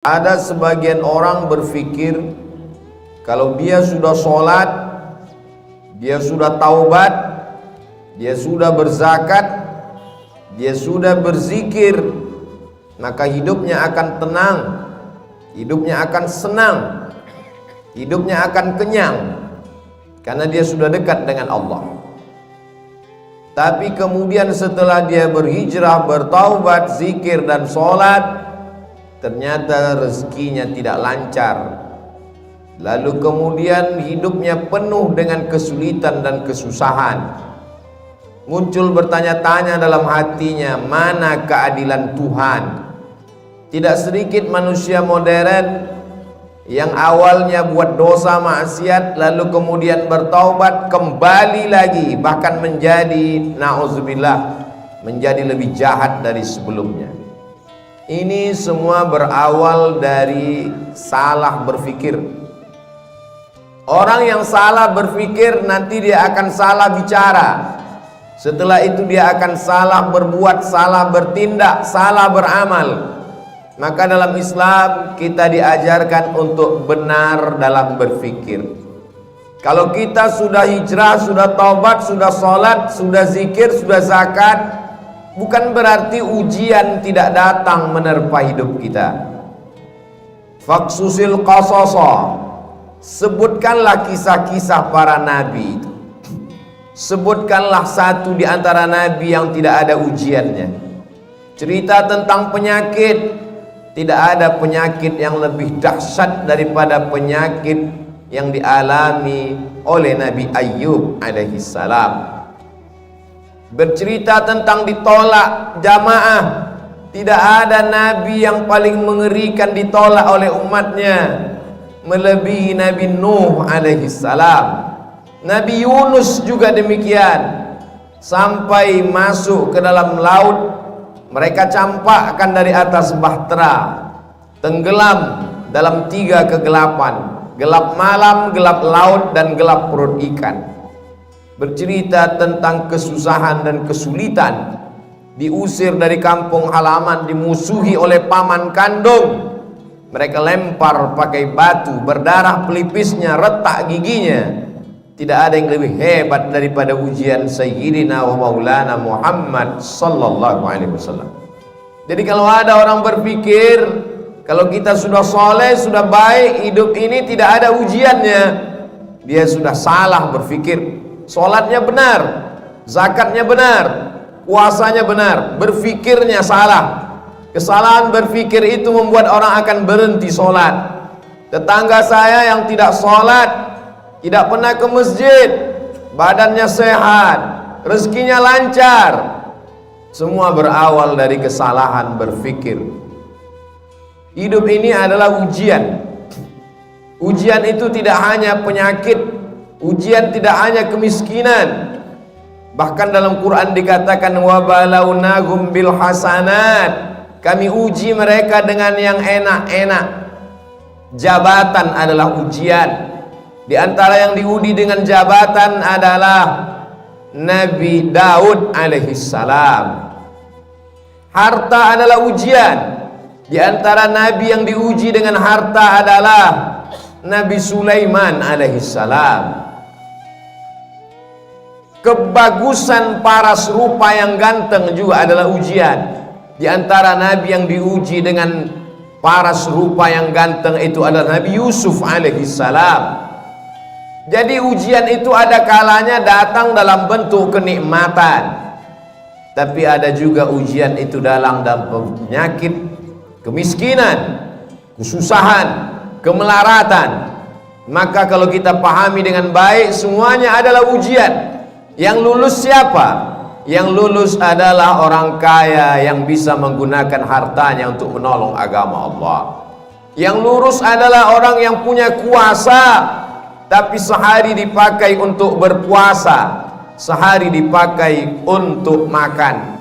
Ada sebagian orang berpikir kalau dia sudah sholat, dia sudah taubat, dia sudah berzakat, dia sudah berzikir, maka hidupnya akan tenang, hidupnya akan senang, hidupnya akan kenyang, karena dia sudah dekat dengan Allah. Tapi kemudian setelah dia berhijrah, bertaubat, zikir dan sholat, ternyata rezekinya tidak lancar. Lalu kemudian hidupnya penuh dengan kesulitan dan kesusahan. Muncul bertanya-tanya dalam hatinya, mana keadilan Tuhan? Tidak sedikit manusia modern yang awalnya buat dosa maksiat, lalu kemudian bertaubat, kembali lagi, bahkan menjadi, na'udzubillah, menjadi lebih jahat dari sebelumnya. Ini semua berawal dari salah berpikir. Orang yang salah berpikir nanti dia akan salah bicara. Setelah itu dia akan salah berbuat, salah bertindak, salah beramal. Maka dalam Islam kita diajarkan untuk benar dalam berpikir. Kalau kita sudah hijrah, sudah taubat, sudah sholat, sudah zikir, sudah zakat, bukan berarti ujian tidak datang menerpa hidup kita. Faksusil qasasa, sebutkanlah kisah-kisah para nabi itu. Sebutkanlah satu di antara nabi yang tidak ada ujiannya. Cerita tentang penyakit, tidak ada penyakit yang lebih dahsyat daripada penyakit yang dialami oleh Nabi Ayyub alaihissalam. Bercerita tentang ditolak jamaah, tidak ada nabi yang paling mengerikan ditolak oleh umatnya melebihi Nabi Nuh alaihissalam. Nabi Yunus juga demikian, sampai masuk ke dalam laut mereka campakkan dari atas bahtera, tenggelam dalam 3 kegelapan, gelap malam, gelap laut, dan gelap perut ikan. Bercerita tentang kesusahan dan kesulitan, diusir dari kampung halaman, dimusuhi oleh paman kandung, mereka lempar pakai batu, berdarah pelipisnya, retak giginya. Tidak ada yang lebih hebat daripada ujian Sayyidina wa Maulana Muhammad sallallahu alaihi wasallam. Jadi kalau ada orang berpikir kalau kita sudah soleh, sudah baik, hidup ini tidak ada ujiannya, dia sudah salah berpikir. Sholatnya benar, zakatnya benar, puasanya benar, berpikirnya salah. Kesalahan berpikir itu membuat orang akan berhenti sholat. Tetangga saya yang tidak sholat, tidak pernah ke masjid, badannya sehat, rezekinya lancar, semua berawal dari kesalahan berpikir. Hidup ini adalah ujian. Ujian itu tidak hanya penyakit, ujian tidak hanya kemiskinan. Bahkan dalam Quran dikatakan wa balawnahum bil hasanat, kami uji mereka dengan yang enak-enak. Jabatan adalah ujian. Di antara yang diuji dengan jabatan adalah Nabi Daud alaihissalam. Harta adalah ujian. Di antara nabi yang diuji dengan harta adalah Nabi Sulaiman alaihissalam. Kebagusan paras rupa yang ganteng juga adalah ujian. Di antara nabi yang diuji dengan paras rupa yang ganteng itu adalah Nabi Yusuf alaihissalam. Jadi ujian itu ada kalanya datang dalam bentuk kenikmatan, tapi ada juga ujian itu dalam penyakit, kemiskinan, kesusahan, kemelaratan. Maka kalau kita pahami dengan baik, semuanya adalah ujian. Yang lulus siapa? Yang lulus adalah orang kaya yang bisa menggunakan hartanya untuk menolong agama Allah. Yang lurus adalah orang yang punya kuasa, tapi sehari dipakai untuk berpuasa, sehari dipakai untuk makan.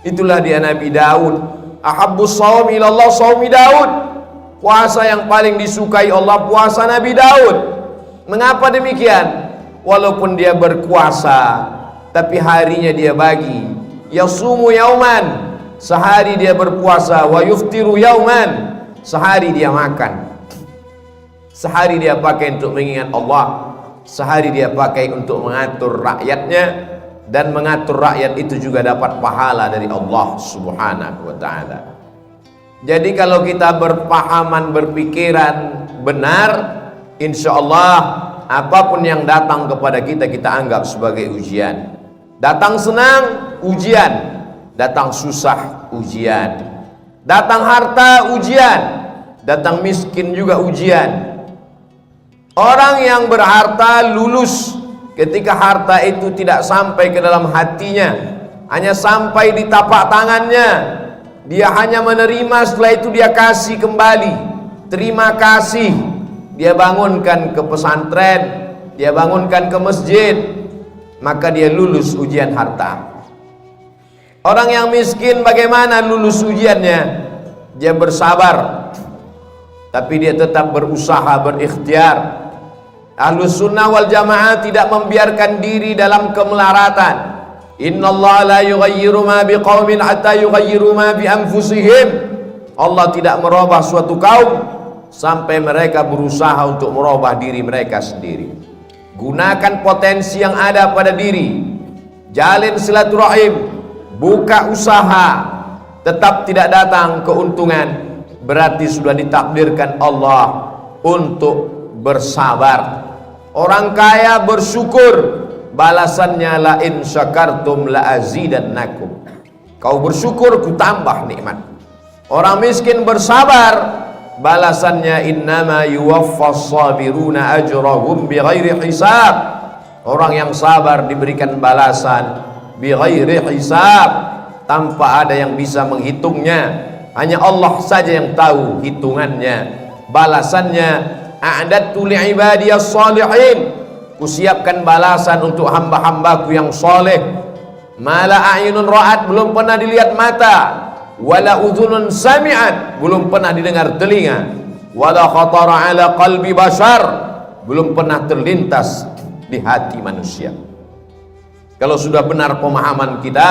Itulah dia Nabi Daud. Ahabbus shaum ilallah shaumi Daud. Puasa yang paling disukai Allah, puasa Nabi Daud. Mengapa demikian? Walaupun dia berkuasa, tapi harinya dia bagi. Yasumu yauman, sehari dia berpuasa, wa yuftiru yauman, sehari dia makan, sehari dia pakai untuk mengingat Allah, sehari dia pakai untuk mengatur rakyatnya, dan mengatur rakyat itu juga dapat pahala dari Allah Subhanahu wa ta'ala. Jadi kalau kita berpahaman, berpikiran benar, insya Allah apapun yang datang kepada kita, kita anggap sebagai ujian. Datang senang, ujian. Datang susah, ujian. Datang harta, ujian. Datang miskin juga ujian. Orang yang berharta lulus ketika harta itu tidak sampai ke dalam hatinya, hanya sampai di tapak tangannya. Dia hanya menerima, setelah itu dia kasih kembali. Terima kasih. Dia bangunkan ke pesantren, dia bangunkan ke masjid, maka dia lulus ujian harta. Orang yang miskin bagaimana lulus ujiannya? Dia bersabar, tapi dia tetap berusaha, berikhtiar. Ahlus sunnah wal jamaah tidak membiarkan diri dalam kemelaratan. Innallaha la yughayyiru ma biqaumin hatta yughayyiru ma bi anfusihim. Allah tidak merubah suatu kaum sampai mereka berusaha untuk merubah diri mereka sendiri. Gunakan potensi yang ada pada diri, jalin silaturahim, buka usaha. Tetap tidak datang keuntungan, berarti sudah ditakdirkan Allah untuk bersabar. Orang kaya bersyukur, balasannya la in syakartum la azidannakum. Kau bersyukur, ku tambah nikmat. Orang miskin bersabar, balasannya innama yuwaffas sabiruna ajrahum bighairi hisab. Orang yang sabar diberikan balasan bighairi hisab, tanpa ada yang bisa menghitungnya. Hanya Allah saja yang tahu hitungannya. Balasannya a'dadtu li'ibadiyas salihin, kusiapkan balasan untuk hamba-hambaku yang soleh. Mala a'yunun ra'at, belum pernah dilihat mata, wala udhunun sami'at, belum pernah didengar telinga, wala khatara ala qalbi bashar, belum pernah terlintas di hati manusia. Kalau sudah benar pemahaman kita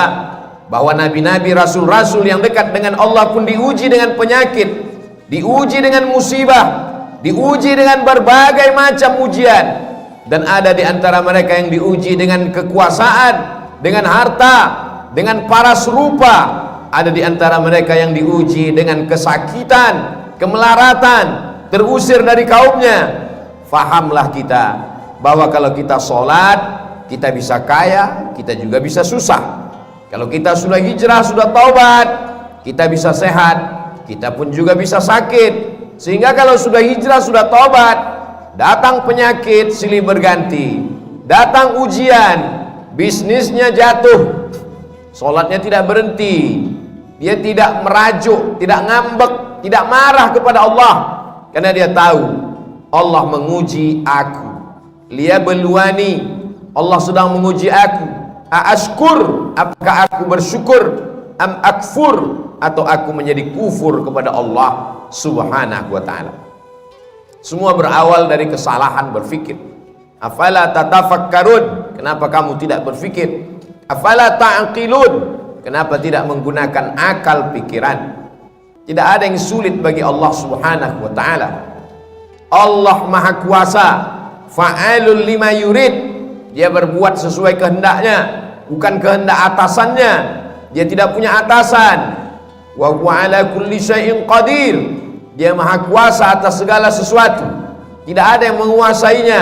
bahwa nabi-nabi, rasul-rasul yang dekat dengan Allah pun diuji dengan penyakit, diuji dengan musibah, diuji dengan berbagai macam ujian, dan ada di antara mereka yang diuji dengan kekuasaan, dengan harta, dengan paras rupa. Ada di antara mereka yang diuji dengan kesakitan, kemelaratan, terusir dari kaumnya. Fahamlah kita bahwa kalau kita sholat, kita bisa kaya, kita juga bisa susah. Kalau kita sudah hijrah, sudah taubat, kita bisa sehat, kita pun juga bisa sakit. Sehingga kalau sudah hijrah, sudah taubat, datang penyakit silih berganti, datang ujian, bisnisnya jatuh, sholatnya tidak berhenti, dia tidak merajuk, tidak ngambek, tidak marah kepada Allah, karena dia tahu Allah menguji aku. Liyabluwani, Allah sedang menguji aku. Aashkur, apakah aku bersyukur, am akfur, atau aku menjadi kufur kepada Allah Subhanahu wa ta'ala. Semua berawal dari kesalahan berfikir. Afala tatafakkarun, kenapa kamu tidak berfikir? Afala ta'qilun, kenapa tidak menggunakan akal pikiran? Tidak ada yang sulit bagi Allah Subhanahu wa ta'ala. Allah Maha Kuasa, fa'alul lima yurid. Dia berbuat sesuai kehendaknya, bukan kehendak atasannya. Dia tidak punya atasan. Wa huwa ala kulli syai'in qadir. Dia Maha Kuasa atas segala sesuatu. Tidak ada yang menguasainya.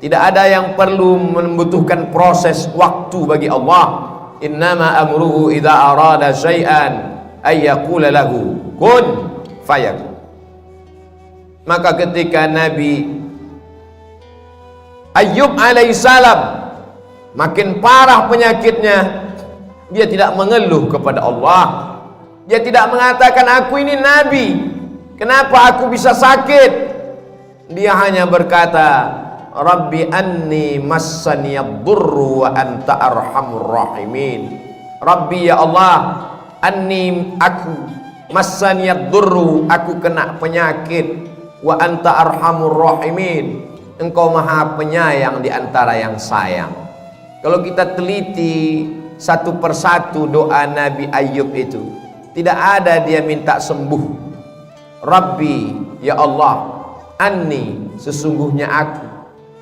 Tidak ada yang perlu membutuhkan proses waktu bagi Allah. Innama amruhu idza arada syai'an ay yaqula lahu kun fayakun. Maka ketika Nabi Ayyub alaihissalam makin parah penyakitnya, dia tidak mengeluh kepada Allah. Dia tidak mengatakan aku ini nabi, kenapa aku bisa sakit? Dia hanya berkata, Rabbi anni massaniyad-durru wa anta arhamur rahimin. Rabbi, ya Allah, anni, aku, massaniyad-durru, aku kena penyakit, wa anta arhamur rahimin, engkau maha penyayang di antara yang sayang. Kalau kita teliti satu persatu doa Nabi Ayyub itu, tidak ada dia minta sembuh, Rabbi, ya Allah, anni, sesungguhnya aku,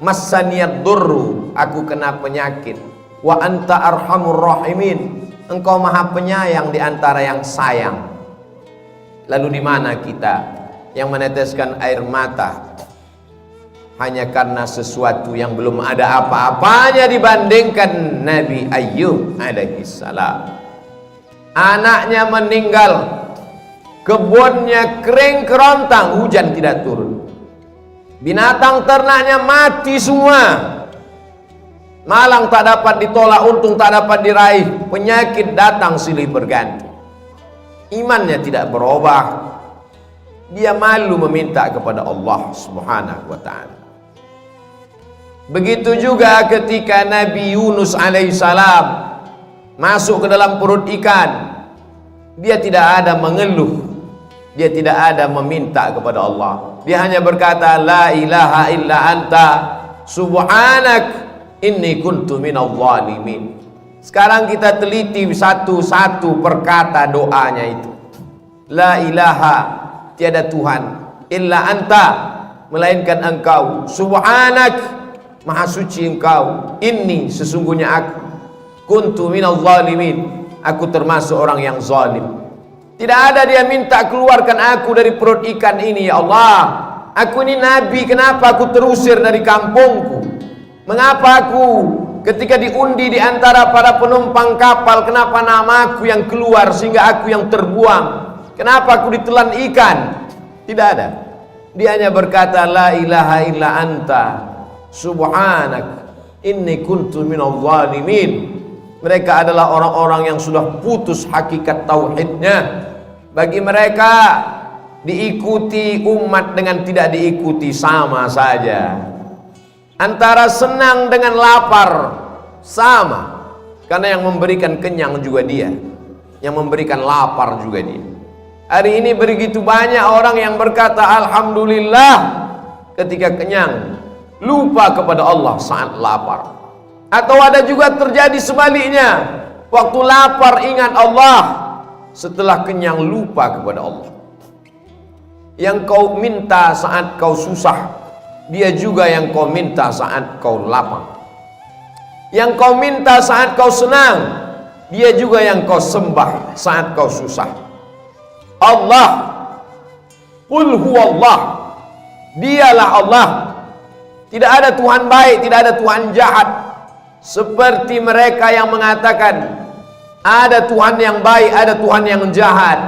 massaniyad durru, aku kena penyakit, wa anta arhamur rahimin, engkau maha penyayang di antara yang sayang. Lalu di mana kita yang meneteskan air mata hanya karena sesuatu yang belum ada apa-apanya dibandingkan Nabi Ayyub alaihissalam? Anaknya meninggal, kebunnya kering kerontang, hujan tidak turun, binatang ternaknya mati semua, malang tak dapat ditolak, untung tak dapat diraih, penyakit datang silih berganti. Imannya tidak berubah, dia malu meminta kepada Allah Subhanahu wa ta'ala. Begitu juga ketika Nabi Yunus alaihissalam masuk ke dalam perut ikan, dia tidak ada mengeluh, dia tidak ada meminta kepada Allah, dia hanya berkata la ilaha illa anta subhanak inni kuntu minadh dhalimin. Sekarang kita teliti satu-satu perkata doanya itu. La ilaha, tiada Tuhan, illa anta, melainkan engkau, subhanak, maha suci engkau, inni, sesungguhnya aku, kuntu minadh dhalimin, aku termasuk orang yang zalim. Tidak ada dia minta keluarkan aku dari perut ikan ini, ya Allah, aku ini nabi, kenapa aku terusir dari kampungku? Mengapa aku ketika diundi di antara para penumpang kapal, kenapa namaku yang keluar sehingga aku yang terbuang? Kenapa aku ditelan ikan? Tidak ada. Dia hanya berkata la ilaha illa anta subhanak inni kuntu minadh dhalimin. Mereka adalah orang-orang yang sudah putus hakikat tauhidnya. Bagi mereka diikuti umat dengan tidak diikuti sama saja. Antara senang dengan lapar sama, karena yang memberikan kenyang juga dia, yang memberikan lapar juga dia. Hari ini begitu banyak orang yang berkata alhamdulillah ketika kenyang, lupa kepada Allah saat lapar. Atau ada juga terjadi sebaliknya, waktu lapar ingat Allah, setelah kenyang lupa kepada Allah. Yang kau minta saat kau susah, dia juga yang kau minta saat kau lapar. Yang kau minta saat kau senang, dia juga yang kau sembah saat kau susah. Allah, qul huwallah, dialah Allah. Tidak ada Tuhan baik, tidak ada Tuhan jahat. Seperti mereka yang mengatakan ada Tuhan yang baik, ada Tuhan yang jahat.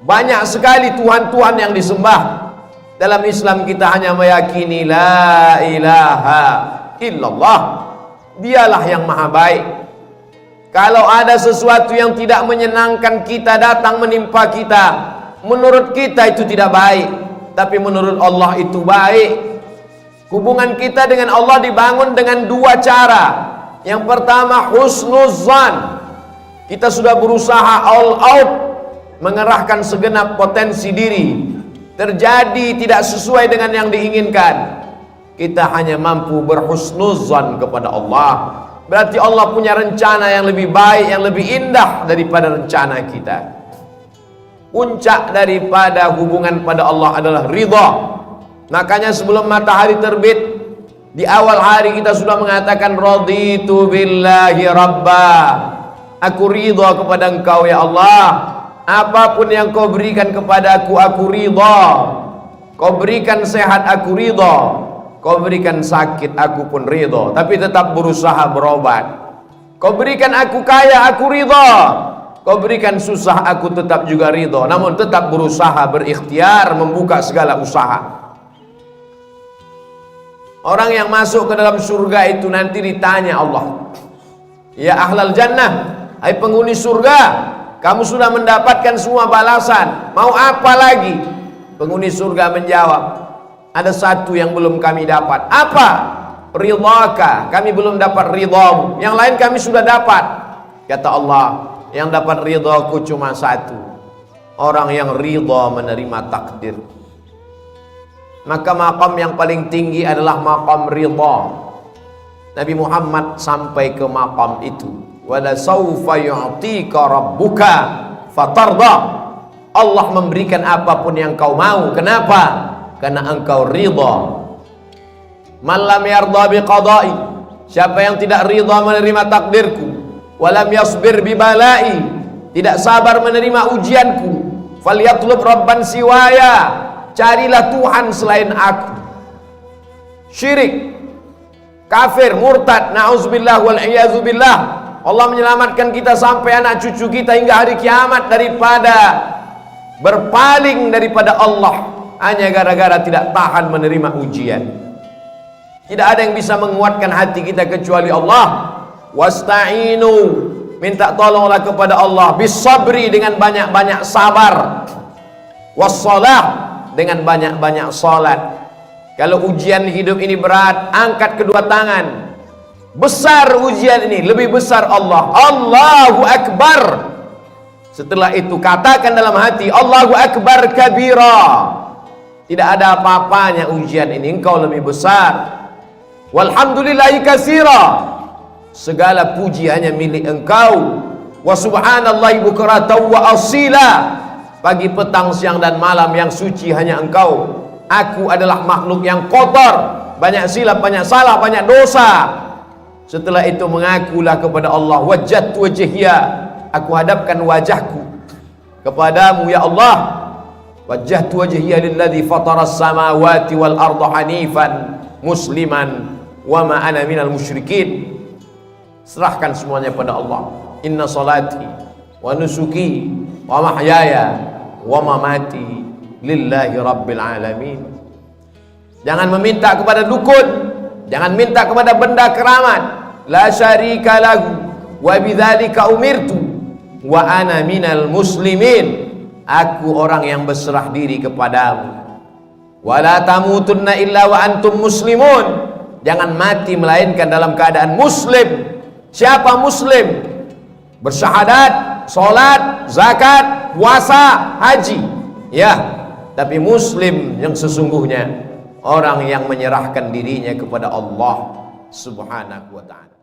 Banyak sekali Tuhan-Tuhan yang disembah. Dalam Islam kita hanya meyakini la ilaha illallah, dialah yang maha baik. Kalau ada sesuatu yang tidak menyenangkan kita datang menimpa kita, menurut kita itu tidak baik, tapi menurut Allah itu baik. Hubungan kita dengan Allah dibangun dengan dua cara. Yang pertama husnuzan, kita sudah berusaha all out, mengerahkan segenap potensi diri, terjadi tidak sesuai dengan yang diinginkan, kita hanya mampu berhusnuzan kepada Allah. Berarti Allah punya rencana yang lebih baik, yang lebih indah daripada rencana kita. Puncak daripada hubungan pada Allah adalah ridha. Makanya sebelum matahari terbit, di awal hari kita sudah mengatakan raditu billahi rabba, aku ridha kepada engkau ya Allah. Apapun yang kau berikan kepadaku, aku ridha. Kau berikan sehat, aku ridha. Kau berikan sakit, aku pun ridha, tapi tetap berusaha berobat. Kau berikan aku kaya, aku ridha. Kau berikan susah, aku tetap juga ridha, namun tetap berusaha, berikhtiar, membuka segala usaha. Orang yang masuk ke dalam surga itu nanti ditanya Allah, ya ahlal jannah, hai penghuni surga, kamu sudah mendapatkan semua balasan, mau apa lagi? Penghuni surga menjawab, ada satu yang belum kami dapat. Apa? Ridhaka, kami belum dapat ridhamu. Yang lain kami sudah dapat. Kata Allah, yang dapat ridhaku cuma satu, orang yang ridha menerima takdir. Maka maqam yang paling tinggi adalah maqam ridha. Nabi Muhammad sampai ke maqam itu. Wala saufa yu'tika rabbuka fatarda. Allah memberikan apapun yang kau mau. Kenapa? Karena engkau ridha. Man lam yarda biqada'i, siapa yang tidak ridha menerima takdirku, walam yasbir bibalai, tidak sabar menerima ujianku, falyatlub rabban siwaya, carilah Tuhan selain aku. Syirik, kafir, murtad, na'udzubillah wal iyazu billah. Allah menyelamatkan kita sampai anak cucu kita hingga hari kiamat daripada berpaling daripada Allah hanya gara-gara tidak tahan menerima ujian. Tidak ada yang bisa menguatkan hati kita kecuali Allah. Wasta'inu, minta tolonglah kepada Allah, bisabri, dengan banyak-banyak sabar, wassalah, dengan banyak-banyak salat. Kalau ujian hidup ini berat, angkat kedua tangan. Besar ujian ini, lebih besar Allah. Allahu Akbar. Setelah itu katakan dalam hati, Allahu Akbar kabira. Tidak ada apa-apanya ujian ini, engkau lebih besar. Walhamdulillahi katsira, segala puji hanya milik engkau. Wa subhanallahi bukratan wa asila, pagi petang siang dan malam yang suci hanya engkau. Aku adalah makhluk yang kotor, banyak silap, banyak salah, banyak dosa. Setelah itu mengakulah kepada Allah, wajjahtu wajhiya, aku hadapkan wajahku kepadamu ya Allah. Wajjahtu wajhiya lilladzi fataras samawati wal arda hanifan musliman wa ma ana minal musyrikin. Serahkan semuanya pada Allah. Inna salati wa nusuki wa mahyaya wa mamati lillahi rabbil alamin. Jangan meminta kepada dukun, jangan minta kepada benda keramat. La syarika lahu wa bidzalika umirtu wa ana minal muslimin. Aku orang yang berserah diri kepadamu. Wala tamutunna illa wa antum muslimun. Jangan mati melainkan dalam keadaan muslim. Siapa muslim? Bersyahadat, salat, zakat, puasa, haji. Ya, tapi muslim yang sesungguhnya orang yang menyerahkan dirinya kepada Allah Subhanahu wa ta'ala.